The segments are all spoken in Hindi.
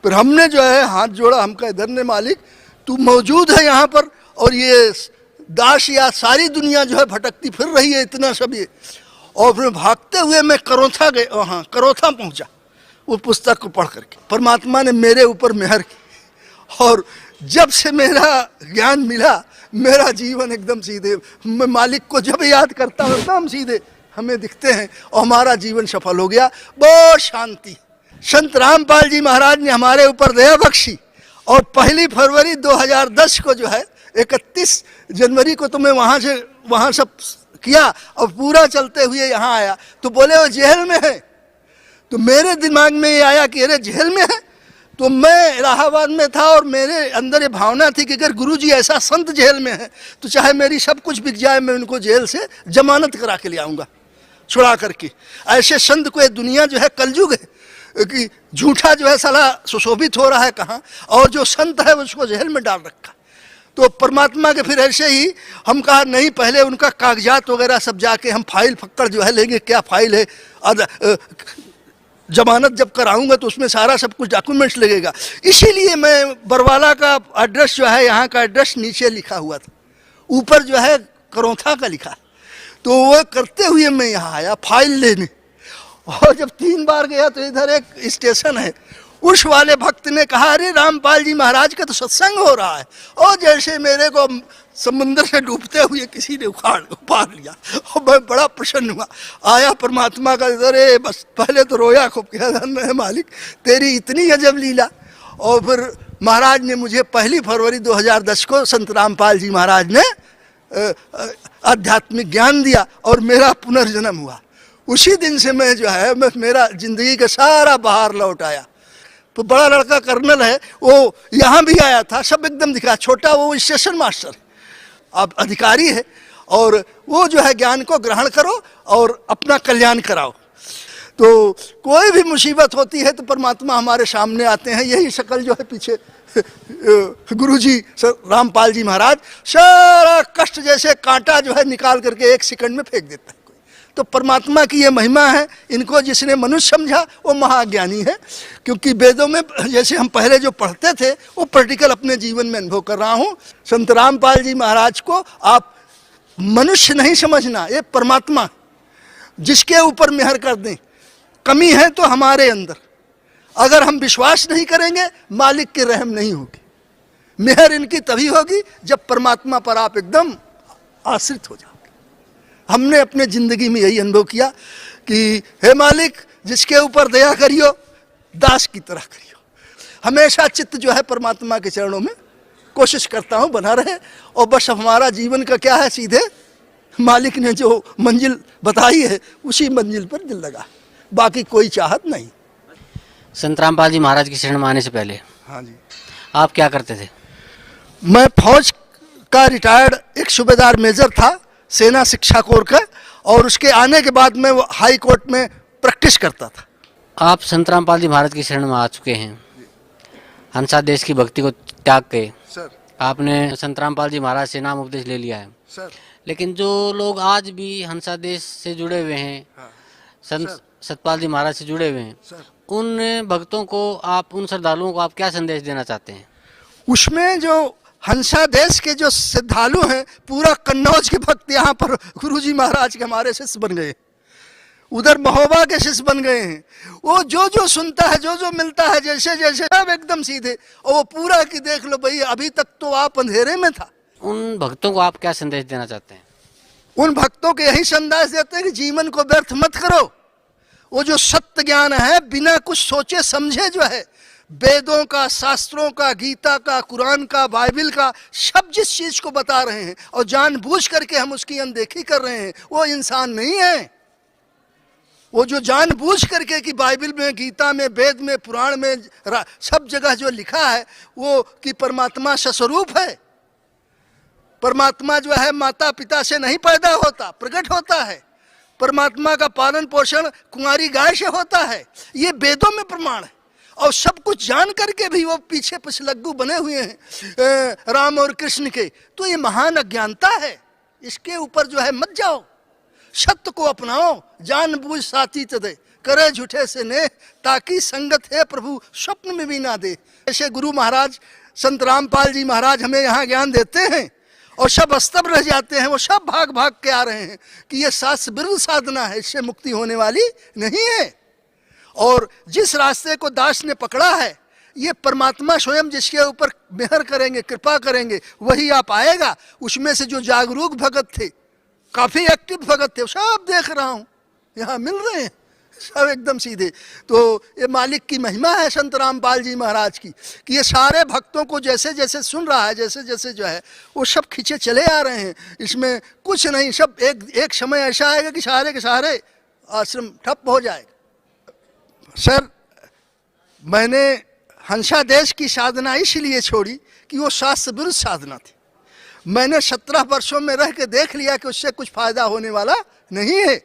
फिर हमने जो है हाथ जोड़ा, हम कहे धन्य मालिक तू मौजूद है यहाँ पर, और ये दास या सारी दुनिया जो है भटकती फिर रही है इतना सब ये। और फिर भागते हुए मैं करोथा गए, हाँ करोथा पहुँचा वो पुस्तक को पढ़ करके। परमात्मा ने मेरे ऊपर मेहर की, और जब से मेरा ज्ञान मिला मेरा जीवन एकदम सीधे, मैं मालिक को जब याद करता हूँ एकदम सीधे हमें दिखते हैं, और हमारा जीवन सफल हो गया। बहुत शांति। संत रामपाल जी महाराज ने हमारे ऊपर दया बख्शी, और 1 फरवरी 2010 को जो है 31 जनवरी को तो मैं वहाँ सब किया, और पूरा चलते हुए यहाँ आया तो बोले वो जेल में है। तो मेरे दिमाग में ये आया कि अरे जेल में है, तो मैं इलाहाबाद में था और मेरे अंदर ये भावना थी कि अगर गुरुजी ऐसा संत जेल में है तो चाहे मेरी सब कुछ बिक जाए, मैं उनको जेल से जमानत करा के ले आऊँगा छुड़ा करके। ऐसे संत को ये दुनिया जो है कलयुग है कि झूठा जो है साला सुशोभित हो रहा है कहाँ, और जो संत है उसको जेल में डाल रखा। तो परमात्मा के फिर ऐसे ही हम कहा नहीं, पहले उनका कागजात वगैरह सब जाके हम फाइल फक्कड़ जो है लेंगे, क्या फाइल है, जमानत जब कराऊंगा तो उसमें सारा सब कुछ डॉक्यूमेंट्स लगेगा। इसीलिए मैं बरवाला का एड्रेस जो है, यहाँ का एड्रेस नीचे लिखा हुआ था, ऊपर जो है करोथा का लिखा। तो वो करते हुए मैं यहाँ आया फाइल लेने, और जब 3 बार गया तो इधर एक स्टेशन है, उस वाले भक्त ने कहा अरे रामपाल जी महाराज का तो सत्संग हो रहा है, और जैसे मेरे को समुद्र से डूबते हुए किसी ने उपार लिया, और मैं बड़ा प्रसन्न हुआ। आया परमात्मा का, अरे बस पहले तो रोया खूब, क्या धन्य है मालिक तेरी इतनी अजब लीला। और फिर महाराज ने मुझे 1 फरवरी 2010 को संत रामपाल जी महाराज ने आध्यात्मिक ज्ञान दिया, और मेरा पुनर्जन्म हुआ। उसी दिन से मैं जो है मेरा जिंदगी का सारा बहार लौट आया। तो बड़ा लड़का कर्नल है, वो यहाँ भी आया था, सब एकदम दिखा। छोटा वो स्टेशन मास्टर है, अब अधिकारी है, और वो जो है ज्ञान को ग्रहण करो और अपना कल्याण कराओ। तो कोई भी मुसीबत होती है तो परमात्मा हमारे सामने आते हैं। यही शक्ल जो है पीछे गुरुजी रामपाल जी महाराज, सारा कष्ट जैसे कांटा जो है निकाल करके 1 सेकंड में फेंक देता है। तो परमात्मा की ये महिमा है, इनको जिसने मनुष्य समझा वो महाज्ञानी है। क्योंकि वेदों में जैसे हम पहले जो पढ़ते थे वो प्रैक्टिकल अपने जीवन में अनुभव कर रहा हूँ। संत रामपाल जी महाराज को आप मनुष्य नहीं समझना, ये परमात्मा जिसके ऊपर मेहर कर दें। कमी है तो हमारे अंदर, अगर हम विश्वास नहीं करेंगे मालिक की रहम नहीं होगी। मेहर इनकी तभी होगी जब परमात्मा पर आप एकदम आश्रित हो जाओगे। हमने अपने ज़िंदगी में यही अनुभव किया कि हे मालिक जिसके ऊपर दया करियो दास की तरह करियो। हमेशा चित्त जो है परमात्मा के चरणों में कोशिश करता हूँ बना रहे, और बस हमारा जीवन का क्या है, सीधे मालिक ने जो मंजिल बताई है उसी मंजिल पर दिल लगा, बाकी कोई चाहत नहीं। संत रामपाल जी महाराज की शरण में आने से पहले हाँ जी, आप क्या करते थे? मैं फौज का रिटायर्ड एक सूबेदार मेजर था, सेना शिक्षा कोर का, और उसके आने के बाद मैं हाई कोर्ट में प्रैक्टिस करता था। आप संत रामपाल जी महाराज की शरण में आ चुके हैं, हंसा देश की भक्ति को त्याग के सर, आपने संत रामपाल जी महाराज से नाम उपदेश ले लिया है सर। लेकिन जो लोग आज भी हंसा देश से जुड़े हुए हैं, हाँ, संत सतपाल जी महाराज से जुड़े हुए हैं, सर। उन भक्तों को आप, उन श्रद्धालुओं को आप क्या संदेश देना चाहते हैं? उसमें जो हंसा देश के जो श्रद्धालु हैं, पूरा कन्नौज के भक्त यहाँ पर गुरुजी महाराज के हमारे शिष्य बन गए, उधर महोबा के शिष्य बन गए हैं। वो जो जो सुनता है, जो जो मिलता है, जैसे जैसे सब एकदम सीधे, और वो पूरा कि देख लो भाई अभी तक तो आप अंधेरे में था। उन भक्तों को आप क्या संदेश देना चाहते हैं? उन भक्तों को यही संदेश देते हैं कि जीवन को व्यर्थ मत करो। वो जो सत्य ज्ञान है बिना कुछ सोचे समझे जो है, वेदों का, शास्त्रों का, गीता का, कुरान का, बाइबल का, सब जिस चीज को बता रहे हैं और जानबूझ करके हम उसकी अनदेखी कर रहे हैं, वो इंसान नहीं है। वो जो जानबूझ करके कि बाइबल में, गीता में, वेद में, पुराण में, सब जगह जो लिखा है वो कि परमात्मा सस्वरूप है। परमात्मा जो है माता पिता से नहीं पैदा होता, प्रकट होता है। परमात्मा का पालन पोषण कुंवारी गाय से होता है, ये वेदों में प्रमाण है। और सब कुछ जान करके भी वो पीछे पछलग्गू बने हुए हैं राम और कृष्ण के, तो ये महान अज्ञानता है। इसके ऊपर जो है मत जाओ, सत्य को अपनाओ। जानबूझ साथी तदे करे झूठे से ने, ताकि संगत है प्रभु स्वप्न में भी ना दे। ऐसे गुरु महाराज संत रामपाल जी महाराज हमें यहाँ ज्ञान देते हैं और सब स्तब्ध रह जाते हैं। वो सब भाग भाग के आ रहे हैं कि ये शास्त्र विरुद्ध साधना है, इससे मुक्ति होने वाली नहीं है। और जिस रास्ते को दास ने पकड़ा है, ये परमात्मा स्वयं जिसके ऊपर मेहर करेंगे, कृपा करेंगे, वही आ पाएगा। उसमें से जो जागरूक भगत थे, काफ़ी एक्टिव भगत थे, सब देख रहा हूँ यहाँ मिल रहे हैं सब एकदम सीधे। तो ये मालिक की महिमा है संत रामपाल जी महाराज की कि ये सारे भक्तों को जैसे जैसे सुन रहा है, जैसे जैसे जो है वो सब खींचे चले आ रहे हैं। इसमें कुछ नहीं, सब एक समय ऐसा आएगा कि सारे के सारे आश्रम ठप हो जाएगा। सर, मैंने हंसा देश की साधना इसलिए छोड़ी कि वो शास्त्र विरुद्ध साधना थी। मैंने 17 वर्षों में रह के देख लिया कि उससे कुछ फायदा होने वाला नहीं है।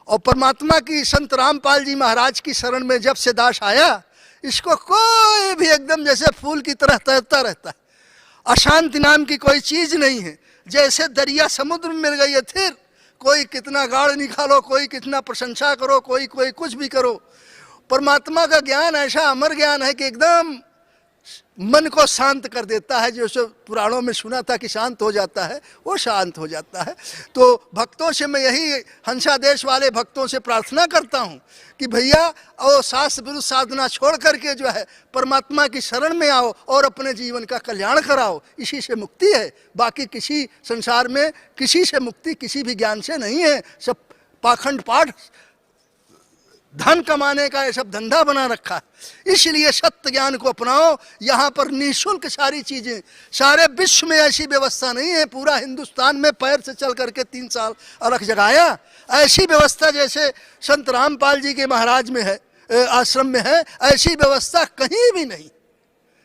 और परमात्मा की संत रामपाल जी महाराज की शरण में जब से दास आया, इसको कोई भी एकदम जैसे फूल की तरह तैरता रहता है। अशांति नाम की कोई चीज़ नहीं है। जैसे दरिया समुद्र में मिल गई है, फिर कोई कितना गाढ़ निकालो, कोई कितना प्रशंसा करो, कोई कुछ भी करो, परमात्मा का ज्ञान ऐसा अमर ज्ञान है कि एकदम मन को शांत कर देता है। जो पुराणों में सुना था कि शांत हो जाता है, वो शांत हो जाता है। तो भक्तों से मैं यही हंसा देश वाले भक्तों से प्रार्थना करता हूँ कि भैया वो शास्त्र विरुद्ध साधना छोड़ करके जो है परमात्मा की शरण में आओ और अपने जीवन का कल्याण कराओ। इसी से मुक्ति है, बाकी किसी संसार में किसी से मुक्ति किसी भी ज्ञान से नहीं है। सब पाखंड पाठ, धन कमाने का ये सब धंधा बना रखा है। इसलिए सत्य ज्ञान को अपनाओ। यहाँ पर निःशुल्क सारी चीज़ें, सारे विश्व में ऐसी व्यवस्था नहीं है। पूरा हिंदुस्तान में पैर से चल करके 3 साल अलग जगाया, ऐसी व्यवस्था जैसे संत रामपाल जी के महाराज में है, आश्रम में है, ऐसी व्यवस्था कहीं भी नहीं।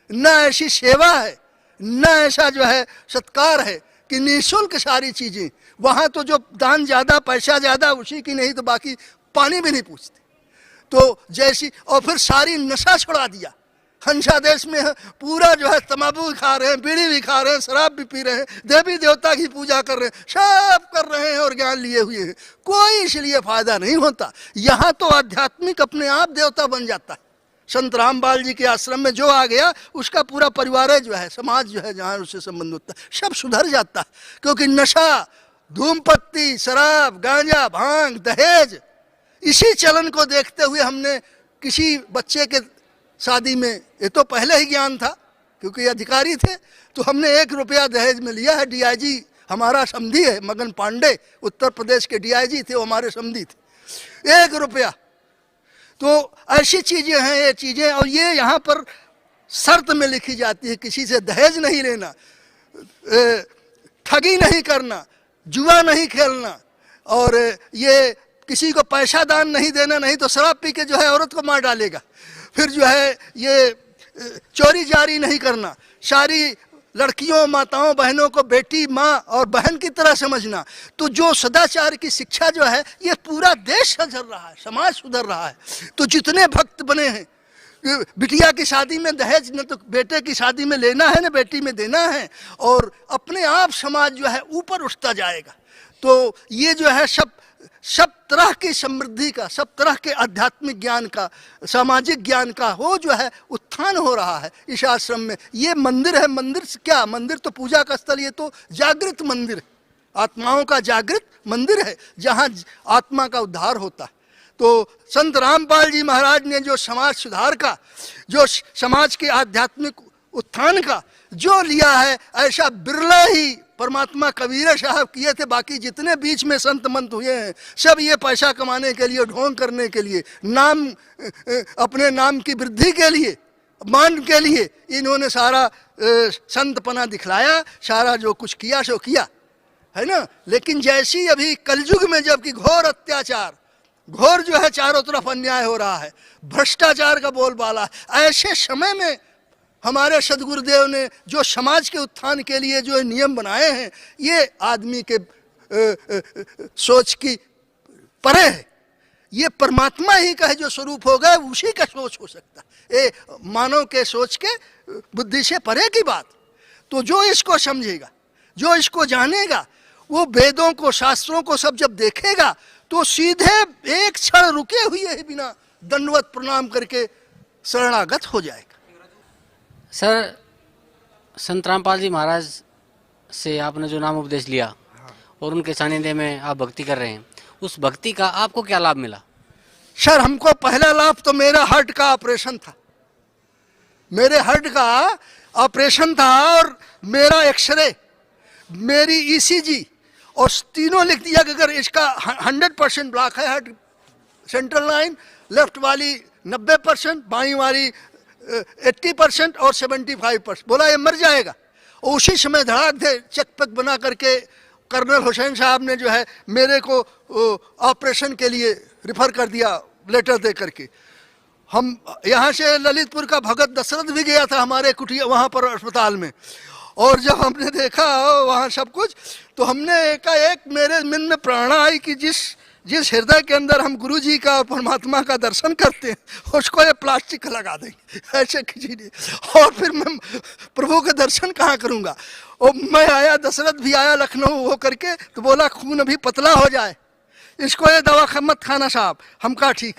न ऐसी सेवा है, न ऐसा जो है सत्कार है कि निःशुल्क सारी चीज़ें। वहाँ तो जो दान ज़्यादा, पैसा ज़्यादा, उसी की नहीं तो बाकी पानी भी नहीं पूछते। तो जैसी, और फिर सारी नशा छुड़ा दिया। हंसा देश में पूरा जो है तंबाकू खा रहे हैं, बीड़ी भी खा रहे हैं, शराब भी पी रहे हैं, देवी देवता की पूजा कर रहे हैं, सब कर रहे हैं और ज्ञान लिए हुए हैं। कोई इसलिए फायदा नहीं होता। यहाँ तो आध्यात्मिक अपने आप देवता बन जाता है। संत रामपाल जी के आश्रम में जो आ गया, उसका पूरा परिवार जो है, समाज जो है जहाँ उससे संबंध होता है, सब सुधर जाता है। क्योंकि नशा, धूमपत्ती, शराब, गांजा, भांग, दहेज, इसी चलन को देखते हुए हमने किसी बच्चे के शादी में, ये तो पहले ही ज्ञान था क्योंकि अधिकारी थे, तो हमने 1 रुपया दहेज में लिया है। डीआईजी हमारा समधी है, मगन पांडे, उत्तर प्रदेश के डीआईजी थे, वो हमारे समधी थे। 1 रुपया। तो ऐसी चीज़ें हैं ये चीज़ें। और ये यहाँ पर शर्त में लिखी जाती है, किसी से दहेज नहीं लेना, ठगी नहीं करना, जुआ नहीं खेलना, और ये किसी को पैसा दान नहीं देना, नहीं तो शराब पी के जो है औरत को मार डालेगा। फिर जो है ये चोरी जारी नहीं करना, सारी लड़कियों, माताओं, बहनों को बेटी, माँ और बहन की तरह समझना। तो जो सदाचार की शिक्षा जो है, ये पूरा देश सुधर रहा है, समाज सुधर रहा है। तो जितने भक्त बने हैं, बिटिया की शादी में दहेज न तो बेटे की शादी में लेना है, न बेटी में देना है, और अपने आप समाज जो है ऊपर उठता जाएगा। तो ये जो है सब तरह की समृद्धि का, सब तरह के आध्यात्मिक ज्ञान का, सामाजिक ज्ञान का वो जो है उत्थान हो रहा है इस आश्रम में। ये मंदिर है, मंदिर से क्या, मंदिर तो पूजा का स्थल, ये तो जागृत मंदिर है, आत्माओं का जागृत मंदिर है जहाँ आत्मा का उद्धार होता है। तो संत रामपाल जी महाराज ने जो समाज सुधार का, जो समाज के आध्यात्मिक उत्थान का जो लिया है, ऐसा बिरला ही परमात्मा कबीर साहब किए थे। बाकी जितने बीच में संत मंत हुए हैं, सब ये पैसा कमाने के लिए, ढोंग करने के लिए, नाम, अपने नाम की वृद्धि के लिए, मान के लिए इन्होंने सारा संतपना दिखलाया, सारा जो कुछ किया सो किया है ना। लेकिन जैसी अभी कलयुग में जबकि घोर अत्याचार, घोर जो है चारों तरफ अन्याय हो रहा है, भ्रष्टाचार का बोलबाला, ऐसे समय में हमारे सदगुरुदेव ने जो समाज के उत्थान के लिए जो नियम बनाए हैं, ये आदमी के सोच की परे है। ये परमात्मा ही का है जो स्वरूप होगा, उसी का सोच हो सकता है। ये मानव के सोच के बुद्धि से परे की बात। तो जो इसको समझेगा, जो इसको जानेगा, वो वेदों को, शास्त्रों को सब जब देखेगा, तो सीधे एक क्षण रुके हुए ही बिना दंडवत प्रणाम करके शरणागत हो जाएगा। सर, संत रामपाल जी महाराज से आपने जो नाम उपदेश लिया और उनके सानिध्य में आप भक्ति कर रहे हैं, उस भक्ति का आपको क्या लाभ मिला? सर, हमको पहला लाभ तो मेरा हार्ट का ऑपरेशन था। मेरे हार्ट का ऑपरेशन था और मेरा एक्सरे, मेरी ईसीजी और तीनों लिख दिया कि अगर इसका 100% ब्लॉक है हार्ट, सेंट्रल लाइन, लेफ्ट वाली 90%, बाई वाली 80% और 75%। बोला ये मर जाएगा। और उसी समय धड़ाक दे चेक पेक बना करके कर्नल हुसैन साहब ने जो है मेरे को ऑपरेशन के लिए रिफ़र कर दिया लेटर दे करके। हम यहाँ से ललितपुर का भगत दशरथ भी गया था हमारे कुटिया वहाँ पर अस्पताल में, और जब हमने देखा वहाँ सब कुछ, तो हमने एकाएक मेरे मन में प्रेरणा आई कि जिस हृदय के अंदर हम गुरु जी का परमात्मा का दर्शन करते हैं उसको ये प्लास्टिक लगा देंगे, ऐसे किसी ने। और फिर मैं प्रभु के दर्शन कहाँ करूँगा। और मैं आया, दशरथ भी आया लखनऊ हो करके, तो बोला खून अभी पतला हो जाए, इसको ये दवा मत खाना साहब। हम कहा ठीक।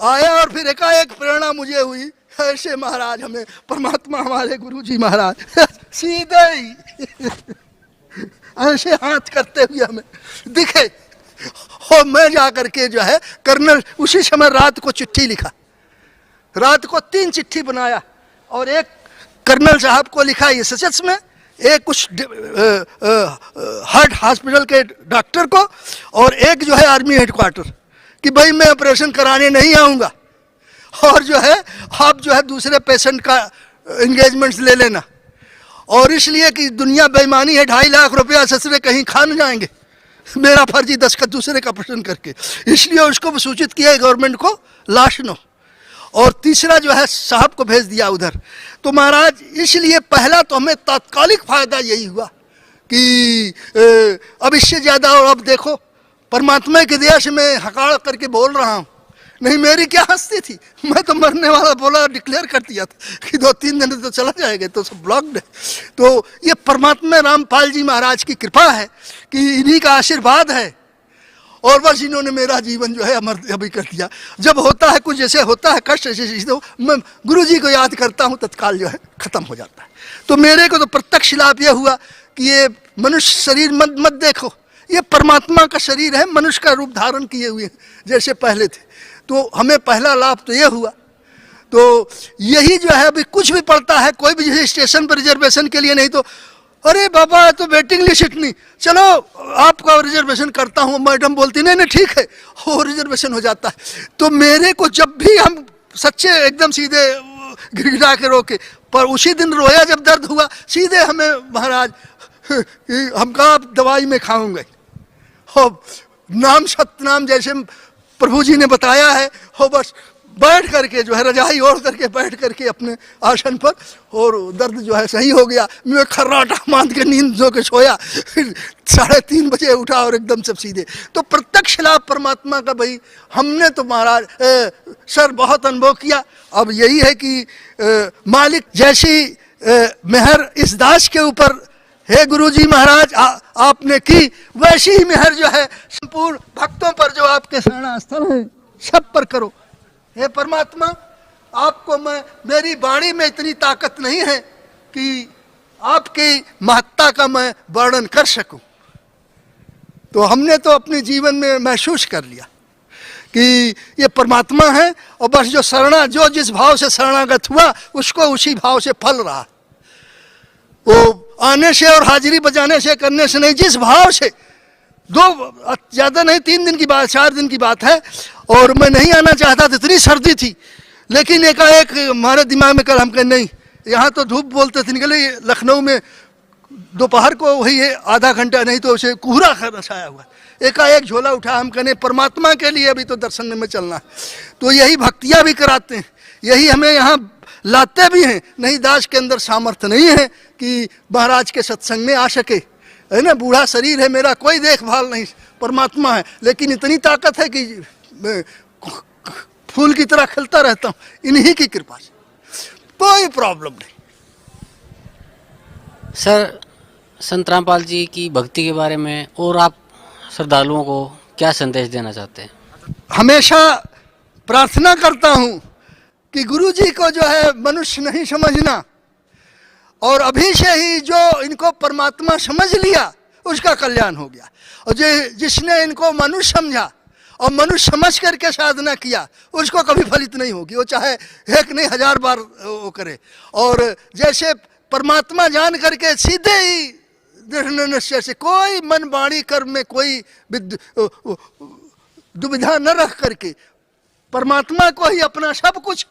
आया और फिर एकाएक प्रेरणा मुझे हुई, ऐसे महाराज हमें परमात्मा हमारे गुरु जी महाराज सीधे ही ऐसे हाथ करते हुए हमें दिखे। और मैं जा करके जो है कर्नल, उसी समय रात को चिट्ठी लिखा, रात को 3 चिट्ठी बनाया और एक कर्नल साहब को लिखा एसएचएस में, एक कुछ हार्ट हॉस्पिटल के डॉक्टर को, और एक जो है आर्मी हेडक्वार्टर कि भाई मैं ऑपरेशन कराने नहीं आऊँगा, और जो है आप जो है दूसरे पेशेंट का एंगेजमेंट्स ले लेना। और इसलिए कि दुनिया बेईमानी है, 2.5 लाख रुपया ससुरे कहीं खा न जाएंगे, मेरा फर्जी दस्तखत दूसरे का ऑपरेशन करके, इसलिए उसको सूचित किया गवर्नमेंट को लाश नो। और तीसरा जो है साहब को भेज दिया उधर। तो महाराज इसलिए पहला तो हमें तात्कालिक फायदा यही हुआ कि अब इससे ज़्यादा, और अब देखो परमात्मा के दया से मैं हकार करके बोल रहा हूँ, नहीं मेरी क्या हस्ती थी, मैं तो मरने वाला बोला डिक्लेयर कर दिया था कि 2-3 दिन तो चला जाएगा, तो सब ब्लॉक्ड है। तो ये परमात्मा रामपाल जी महाराज की कृपा है कि इन्हीं का आशीर्वाद है, और बस इन्होंने मेरा जीवन जो है अमर अभी कर दिया। जब होता है कुछ जैसे होता है कष्ट ऐसे तो मैं गुरु जी को याद करता हूँ, तत्काल जो है ख़त्म हो जाता है। तो मेरे को तो प्रत्यक्ष लाभ यह हुआ कि ये मनुष्य शरीर मत देखो, ये परमात्मा का शरीर है, मनुष्य का रूप धारण किए हुए जैसे पहले थे। तो हमें पहला लाभ तो ये हुआ। तो यही जो है अभी कुछ भी पड़ता है, कोई भी जैसे स्टेशन पर रिजर्वेशन के लिए, नहीं तो अरे बाबा तो वेटिंग लिस्ट नहीं, चलो आपका रिजर्वेशन करता हूँ, मैडम बोलती नहीं नहीं ठीक है, वो रिजर्वेशन हो जाता है। तो मेरे को जब भी हम सच्चे एकदम सीधे गिड़गिड़ा के रोके, पर उसी दिन रोया जब दर्द हुआ, सीधे हमें महाराज हम कहा आप दवाई में खाऊंगे, हो नाम सतनाम जैसे प्रभु जी ने बताया है, हो बस बैठ करके जो है रजाई ओढ़ करके बैठ करके अपने आसन पर, और दर्द जो है सही हो गया। मैं खर्राटा मान के नींद जो के सोया, फिर 3:30 बजे उठा और एकदम सब सीधे। तो प्रत्यक्ष लाभ परमात्मा का भाई हमने तो महाराज सर बहुत अनुभव किया। अब यही है कि मालिक जैसी मेहर इस दास के ऊपर हे गुरु जी महाराज आपने की, वैसी ही मेहर जो है संपूर्ण भक्तों पर जो आपके शरणास्थल हैं सब पर करो। हे परमात्मा, आपको मेरी वाणी में इतनी ताकत नहीं है कि आपकी महत्ता का मैं वर्णन कर सकूं। तो हमने तो अपने जीवन में महसूस कर लिया कि ये परमात्मा है, और बस जो जिस भाव से शरणागत हुआ उसको उसी भाव से फल रहा। वो आने से और हाजिरी बजाने से करने से नहीं, जिस भाव से, ज़्यादा नहीं 3 दिन की बात 4 दिन की बात है, और मैं नहीं आना चाहता था, इतनी सर्दी थी, लेकिन एकाएक हमारे दिमाग में कल हम कहें नहीं, यहाँ तो धूप बोलते थे निकले, लखनऊ में दोपहर को वही है आधा घंटा, नहीं तो उसे कोहरा छाया हुआ, एकाएक झोला उठा, हम कहने परमात्मा के लिए अभी तो दर्शन में चलना है। तो यही भक्तियाँ भी कराते हैं, यही हमें यहाँ लाते भी हैं। नहीं दास के अंदर सामर्थ्य नहीं है कि महाराज के सत्संग में आ सके, है ना, बूढ़ा शरीर है मेरा, कोई देखभाल नहीं, परमात्मा है, लेकिन इतनी ताकत है कि मैं फूल की तरह खिलता रहता हूँ इन्हीं की कृपा से, कोई प्रॉब्लम नहीं। सर, संत रामपाल जी की भक्ति के बारे में और आप श्रद्धालुओं को क्या संदेश देना चाहते हैं? हमेशा प्रार्थना करता हूँ कि गुरु जी को जो है मनुष्य नहीं समझना, और अभी से ही जो इनको परमात्मा समझ लिया उसका कल्याण हो गया, और जिसने इनको मनुष्य समझा और मनुष्य समझ करके साधना किया उसको कभी फलित नहीं होगी, वो चाहे एक नहीं 1000 बार वो करे। और जैसे परमात्मा जान करके सीधे ही दृढ़ निश्चय से कोई मन वाणी कर्म में कोई दुविधा न रख करके परमात्मा को ही अपना सब कुछ,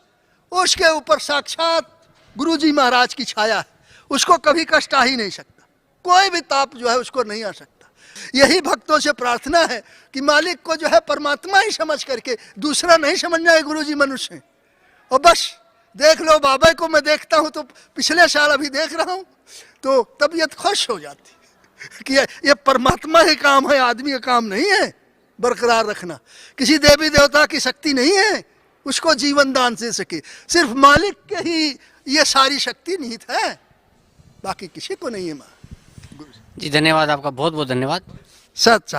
उसके ऊपर साक्षात गुरु जी महाराज की छाया है, उसको कभी कष्ट आ ही नहीं सकता, कोई भी ताप जो है उसको नहीं आ सकता। यही भक्तों से प्रार्थना है कि मालिक को जो है परमात्मा ही समझ करके, दूसरा नहीं समझना है गुरु जी मनुष्य है। और बस देख लो, बाबा को मैं देखता हूँ तो पिछले साल अभी देख रहा हूँ तो तबीयत खुश हो जाती कि ये परमात्मा ही काम है, आदमी का काम नहीं है बरकरार रखना, किसी देवी देवता की शक्ति नहीं है उसको जीवन दान दे सके, सिर्फ मालिक के ही ये सारी शक्ति निहित है, बाकी किसी को नहीं है। माँ जी धन्यवाद, आपका बहुत बहुत धन्यवाद। सच